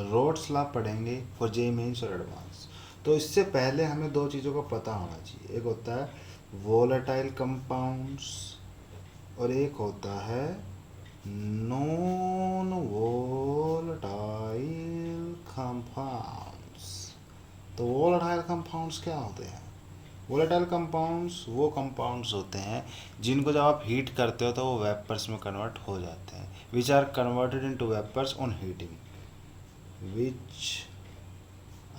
Roads law पढ़ेंगे for J mains और advance. तो इससे पहले हमें दो चीज़ों का पता होना चाहिए, एक होता है वोलेटाइल कंपाउंड्स और एक होता है नॉन वोलेटाइल कंपाउंड्स। तो वोलेटाइल कंपाउंड्स क्या होते हैं? वोलेटाइल कंपाउंड्स वो कंपाउंड्स होते हैं जिनको जब आप हीट करते हो तो वो वेपर्स में कन्वर्ट हो जाते हैं, which are converted into vapours on heating, which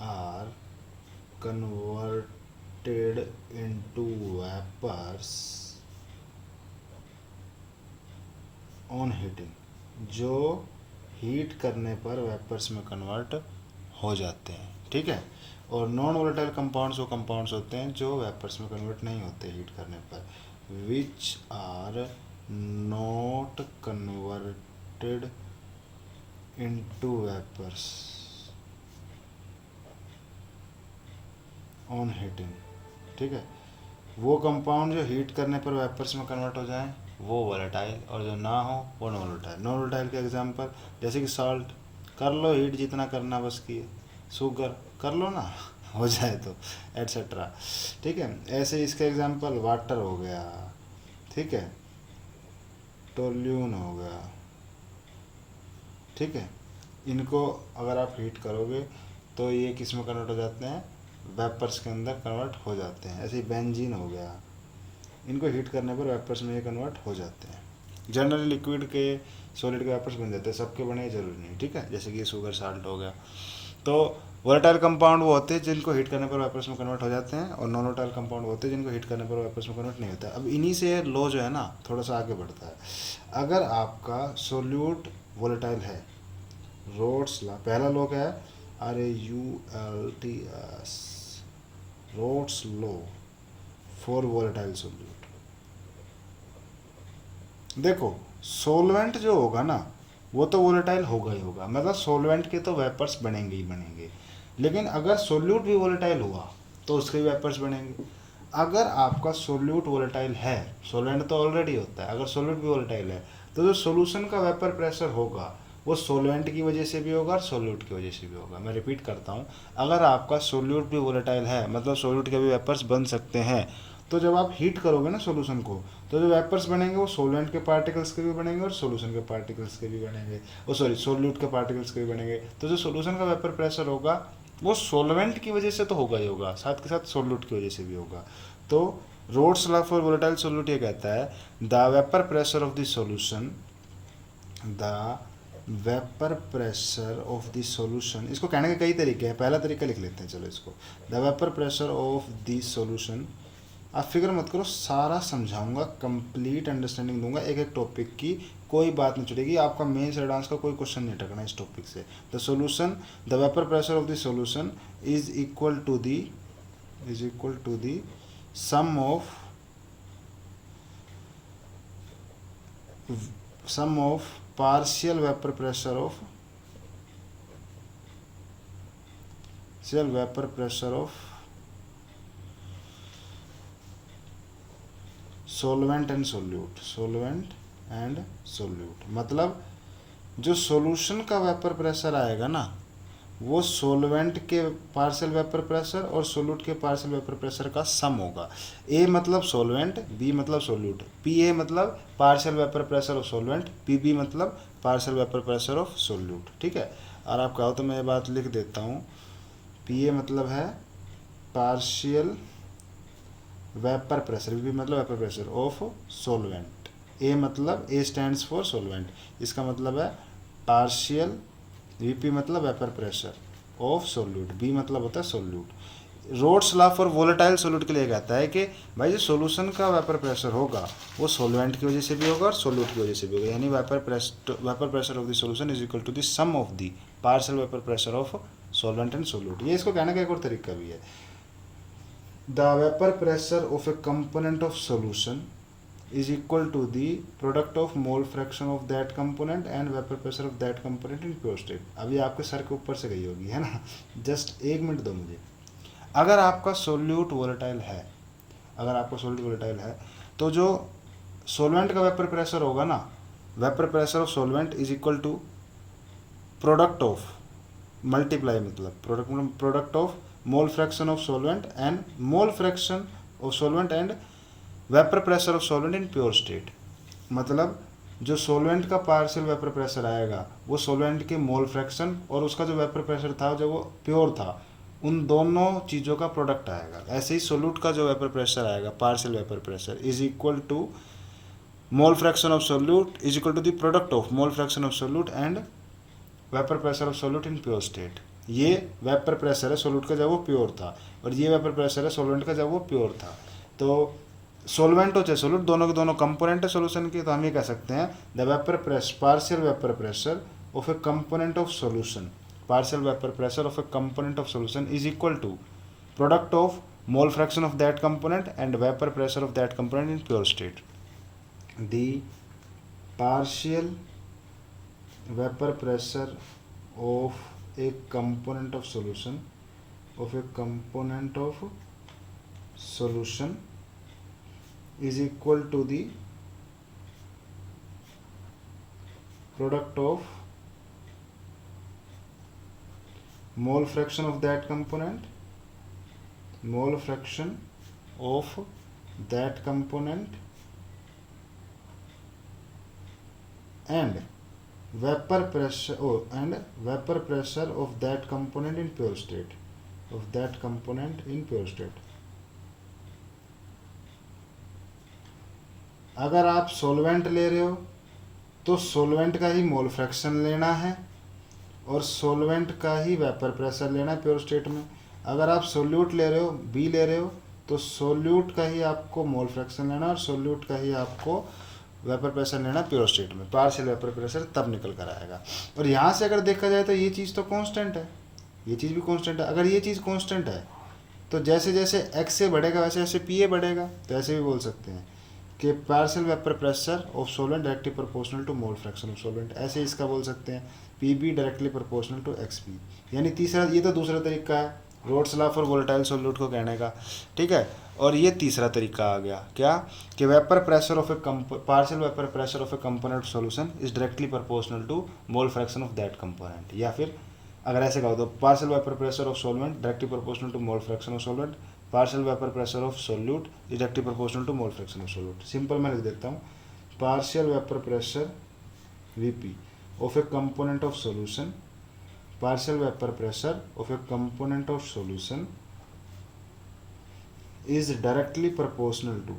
are converted into vapors on heating, जो हीट करने पर वेपर्स में कन्वर्ट हो जाते हैं, ठीक है। और नॉन वोलेटाइल कंपाउंड्स वो कंपाउंड्स होते हैं जो वेपर्स में कन्वर्ट नहीं होते हीट करने पर, which are not converted into vapours on heating, ठीक है। वो कंपाउंड जो हीट करने पर वेपर्स में कन्वर्ट हो जाएं वो वोलेटाइल, और जो ना हो वो नॉन वोलेटाइल। नॉन वोलेटाइल के एग्जांपल जैसे कि सॉल्ट, कर लो हीट जितना करना बस की, शुगर कर लो ना हो जाए तो, एट्सेट्रा, ठीक है। ऐसे इसके एग्जांपल वाटर हो गया, ठीक है, टोल्यून हो गया, ठीक है। इनको अगर आप हीट करोगे तो ये किस में कन्वर्ट हो जाते हैं? वेपर्स के अंदर कन्वर्ट हो जाते हैं। ऐसे ही बेंजीन हो गया, इनको हीट करने पर वेपर्स में ये कन्वर्ट हो जाते हैं। जनरली लिक्विड के सॉलिड के वेपर्स बन जाते हैं, सबके बने जरूरी नहीं, ठीक है। जैसे कि शुगर साल्ट हो गया। तो वोलेटाइल कंपाउंड वो होते हैं जिनको हीट करने पर वेपर्स में कन्वर्ट हो जाते हैं, और नॉन वोलेटाइल कंपाउंड वो होते हैं जिनको हीट करने पर वेपर्स में कन्वर्ट नहीं होता है। अब इन्हीं से लो जो है ना थोड़ा सा आगे बढ़ता है। अगर आपका सोल्यूट वोलेटाइल है, रोड्स लॉ, पहला लॉ क्या है? RAULTS, Raoult's law for volatile solute. देखो सोलवेंट जो होगा ना वो तो वोलेटाइल होगा ही होगा, मतलब सोलवेंट के तो वेपर्स बनेंगे ही बनेंगे, लेकिन अगर सोल्यूट भी वोलेटाइल हुआ तो उसके भी वेपर्स बनेंगे। अगर आपका सोल्यूट वोलेटाइल है, सोलवेंट तो ऑलरेडी होता है, अगर सोल्यूट भी वोलेटाइल है तो जो सोल्यूशन का वेपर प्रेशर होगा वो सोलवेंट की वजह से भी होगा और सोल्यूट की वजह से भी होगा। मैं रिपीट करता हूँ, अगर आपका सोल्यूट भी वोलेटाइल है मतलब सोल्यूट के भी वेपर्स बन सकते हैं, तो जब आप हीट करोगे ना सोल्यूशन को तो जो वेपर्स बनेंगे वो सोलेंट के पार्टिकल्स के भी बनेंगे और सोल्यूशन के पार्टिकल्स के भी बनेंगे, ओ सॉरी सोल्यूट के पार्टिकल्स के भी बनेंगे। तो जो सोल्यूशन का वेपर प्रेशर होगा वो सोलवेंट की वजह से तो होगा ही होगा, साथ के साथ सोल्यूट की वजह से भी होगा। तो Raoult's law for volatile solute ये कहता है the vapour pressure of the solution, the vapour pressure of the solution, इसको कहने के कई तरीके हैं, पहला तरीका लिख लेते हैं चलो इसको। The vapour pressure of the solution, आप फिक्र मत करो, सारा समझाऊंगा, कंप्लीट अंडरस्टैंडिंग दूंगा एक एक टॉपिक की, कोई बात नहीं छूटेगी। आपका मेंस एडवांस का कोई क्वेश्चन नहीं अटकना इस टॉपिक से। The solution, the vapour pressure of the solution is equal to the sum of partial vapour pressure of solvent and solute, मतलब जो सॉल्यूशन का वेपर प्रेशर आएगा ना वो सोलवेंट के पार्शियल वेपर प्रेशर और सोल्यूट के पार्शियल वेपर प्रेशर का सम होगा। ए मतलब सोलवेंट, बी मतलब सोल्यूट, पी ए मतलब partial vapour pressure of solvent, P B मतलब partial vapour pressure of solute, ठीक है। और आप कहो तो मैं ये बात लिख देता हूँ, पी ए मतलब है पार्शियल वेपर प्रेशर, वी मतलब vapour pressure of solvent, A मतलब ए स्टैंड्स फॉर सोलवेंट, इसका मतलब है पार्शियल, वीपी मतलब vapour pressure of solute, B मतलब होता है solute. Raoult's law for volatile solute के लिए कहता है कि भाई जो सोल्यूशन का वेपर प्रेशर होगा वो सोलवेंट की वजह से भी होगा और सोल्यूट की वजह से भी होगा, यानी vapour pressure of the solution is equal to the sum of the partial vapour pressure of solvent and solute. ये इसको कहने का एक और तरीका भी है, the vapor pressure of a component of solution is equal to the product of mole fraction of that component and vapor pressure of that component in pure state। अभी आपके सर के ऊपर से गई होगी है ना, जस्ट एक मिनट दो मुझे। अगर आपका सोल्यूट वोलेटाइल है, तो जो सोलवेंट का वेपर प्रेशर होगा ना, vapour pressure of solvent is equal to product of multiply मतलब product of mole fraction of solvent and mole fraction of solvent and vapour pressure of solvent in pure state. मतलब जो solvent का partial vapour pressure आएगा वो solvent के mole fraction और उसका जो वेपर प्रेशर था जब वो प्योर था, उन दोनों चीज़ों का प्रोडक्ट आएगा। ऐसे ही सोल्यूट का जो वेपर प्रेशर आएगा, partial vapour pressure is equal to mole fraction of solute is equal to the product of mole fraction of solute and vapour pressure of solute in pure state. ये vapour pressure है solute का जब वो pure था, और ये vapour pressure है solvent का जब वो प्योर था। तो सॉल्वेंट हो चाहे सोल्यूट, दोनों के दोनों कंपोनेंट है सोल्यूशन के, तो हम ये कह सकते हैं the vapour pressure partial vapour pressure of a component of solution, partial vapour pressure of a component of solution is equal to product of mole fraction of that component and vapour pressure of that component in pure state. The partial vapor pressure of a component of solution is equal to the product of mole fraction of that component and vapor pressure of that component in pure state, अगर आप solvent ले रहे हो तो solvent का ही mole fraction लेना है और सॉल्वेंट का ही वेपर प्रेशर लेना है प्योर स्टेट में। अगर आप सोल्यूट ले रहे हो, बी ले रहे हो, तो सोल्यूट का ही आपको मोल फ्रैक्शन लेना है और सोल्यूट का ही आपको वेपर प्रेशर लेना प्योर स्टेट में। पार्शियल वेपर प्रेशर तब निकल कर आएगा। और यहाँ से अगर देखा जाए तो ये चीज़ तो कांस्टेंट है, ये चीज़ भी कांस्टेंट है। अगर ये चीज़ कांस्टेंट है तो जैसे जैसे एक्स से बढ़ेगा वैसे वैसे पी ए बढ़ेगा। तो ऐसे भी बोल सकते हैं कि partial vapour pressure of solvent directly proportional to mole fraction of solvent. ऐसे इसका बोल सकते हैं P B directly proportional to X B. यानी तीसरा, ये तो दूसरा तरीका है Raoult's law for volatile solute को कहने का, ठीक है। और ये तीसरा तरीका आ गया क्या, कि vapour pressure of a partial vapour pressure of a component solution is directly proportional to mole fraction of that component. या फिर अगर ऐसे कहो तो partial vapour pressure of solvent directly proportional to mole fraction of solvent, partial vapour pressure of solute is directly proportional to mole fraction of solute. Simple मैं लिख देता हूँ, partial vapour pressure VP of a component of solution, partial vapor pressure of a component of solution is directly proportional to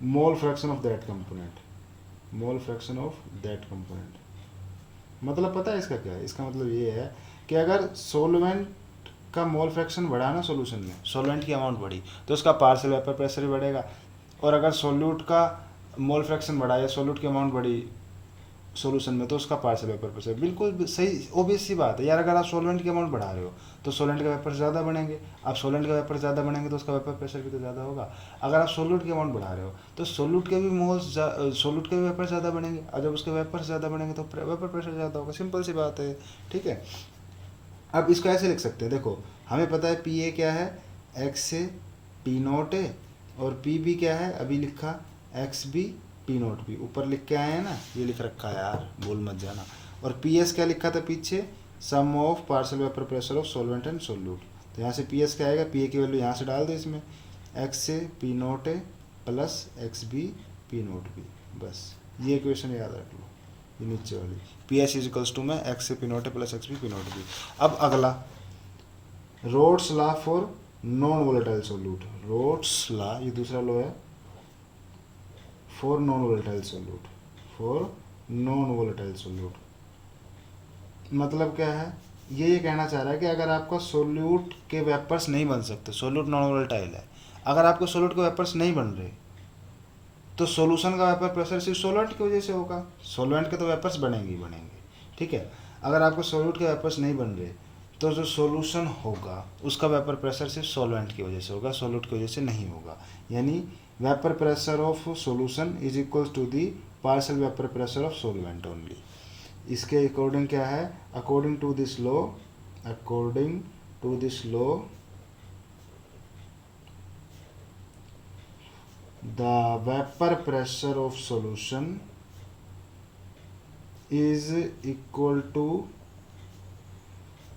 mole fraction of that component, मतलब पता है इसका क्या है? इसका मतलब ये है कि अगर सोलवेंट का मोल फ्रैक्शन बढ़ा ना सोल्यूशन में, सोलवेंट की अमाउंट बढ़ी तो उसका पार्शियल वेपर प्रेशर भी बढ़ेगा। और अगर सोल्यूट का मोल फ्रैक्शन बढ़ा या सोल्यूट की अमाउंट बढ़ी सोल्यूशन में तो उसका पार्शियल वेपर प्रेशर, बिल्कुल सही ओबियस सी बात है यार। अगर आप सोल्वेंट की अमाउंट बढ़ा रहे हो तो सोल्वेंट का वेपर ज़्यादा बढ़ेंगे, आप सोल्वेंट का वेपर ज़्यादा बढ़ेंगे तो उसका वेपर प्रेशर भी तो ज़्यादा होगा। अगर आप सोल्यूट की अमाउंट बढ़ा रहे हो तो सोल्यूट के भी सोल्यूट के भी वेपर ज़्यादा बढ़ेंगे, और जब उसके वेपर ज़्यादा बढ़ेंगे तो वेपर प्रेशर ज़्यादा होगा। सिंपल सी बात है, ठीक है। अब इसको ऐसे लिख सकते हैं, देखो हमें पता है पी ए क्या है, एक्स से पी नोट है, और पी बी क्या है, अभी लिखा X B P naught B, ऊपर लिख के आए हैं ना, ये लिख रखा है यार, भूल मत जाना। और पी एस क्या लिखा था पीछे, sum of partial vapour pressure of solvent and solute. तो यहाँ से पी एस क्या आएगा, पी ए की वैल्यू यहाँ से डाल दो इसमें, एक्स से पी नोट है plus X B P naught B, बस ये इक्वेशन याद रख लो, ये नीचे वाली पी एस इजिकल्स टू में एक्स से पी नोट है plus X B P naught B. अब अगला Raoult's law for non volatile solute, Raoult's law ये दूसरा लॉ है फॉर नॉन वोलेटाइल सोल्यूट, मतलब क्या है, ये कहना चाह रहा है कि अगर आपका सोल्यूट के वेपर्स नहीं बन सकते, सोल्यूट नॉन वोलेटाइल है, अगर आपको सोल्यूट के वेपर्स नहीं बन रहे तो सोल्यूशन का वेपर प्रेशर सिर्फ सोल्वेंट की वजह से होगा, सोल्वेंट के तो वेपर्स बनेंगे ही बनेंगे, ठीक है। अगर आपको सोल्यूट के वेपर्स नहीं बन रहे तो जो सोल्यूशन होगा उसका वेपर प्रेशर सिर्फ सोल्वेंट की वजह से होगा, सोल्यूट की वजह से नहीं होगा। यानी vapour pressure of solution is equals to the partial vapour pressure of solvent only. इसके अकॉर्डिंग क्या है, according to this law the vapour pressure of solution is equal to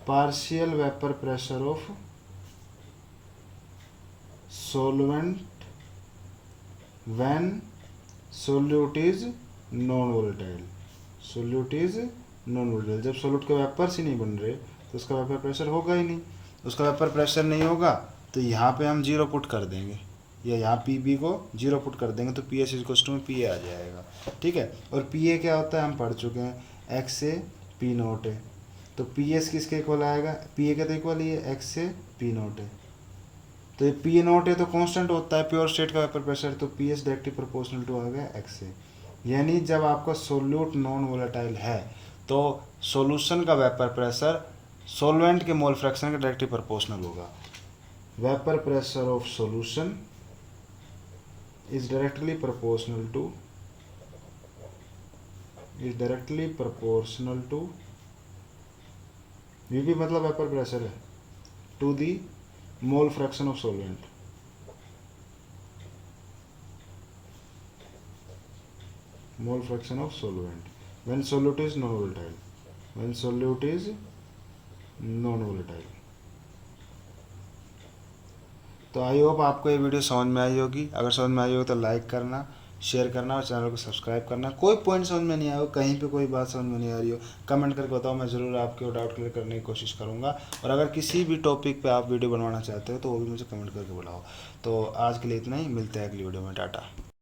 partial vapour pressure of solvent when solute is non volatile। solute is non volatile, जब solute के vapours ही नहीं बन रहे तो उसका वेपर प्रेशर होगा ही नहीं। उसका वेपर प्रेशर नहीं होगा तो यहाँ पे हम जीरो पुट कर देंगे, या यहाँ पी बी को जीरो पुट कर देंगे तो पी एस इक्वल्स टू में पी ए आ जाएगा। ठीक है, और पी ए क्या होता है हम पढ़ चुके हैं, एक्स से पी नोट है, तो पी एस किसके इक्वल आएगा, पी ए के तो इक्वल ही है, एक्स से पी नोट है, तो ये पी नोट है तो कांस्टेंट होता है प्योर स्टेट का वेपर प्रेशर, तो P S directly proportional to आ गया एक्स से। यानी जब आपका सोल्यूट नॉन वोलेटाइल है तो सॉल्यूशन का वेपर प्रेशर सॉल्वेंट के मोल फ्रैक्शन के डायरेक्टली प्रोपोर्शनल होगा। Vapour pressure of solution is directly proportional to VP मतलब वेपर प्रेशर है, to the mole fraction of solvent। Mole fraction of solvent when solute is non volatile, when solute is non volatile। तो I hope आपको ये video समझ में आई होगी। अगर समझ में आई होगी तो लाइक करना, शेयर करना और चैनल को सब्सक्राइब करना। कोई पॉइंट समझ में नहीं आया हो, कहीं पे कोई बात समझ में नहीं आ रही हो, कमेंट करके बताओ, मैं ज़रूर आपके वो डाउट क्लियर करने की कोशिश करूँगा। और अगर किसी भी टॉपिक पे आप वीडियो बनवाना चाहते हो तो वो भी मुझे कमेंट करके बुलाओ। तो आज के लिए इतना ही, मिलते हैं अगली वीडियो में, टाटा।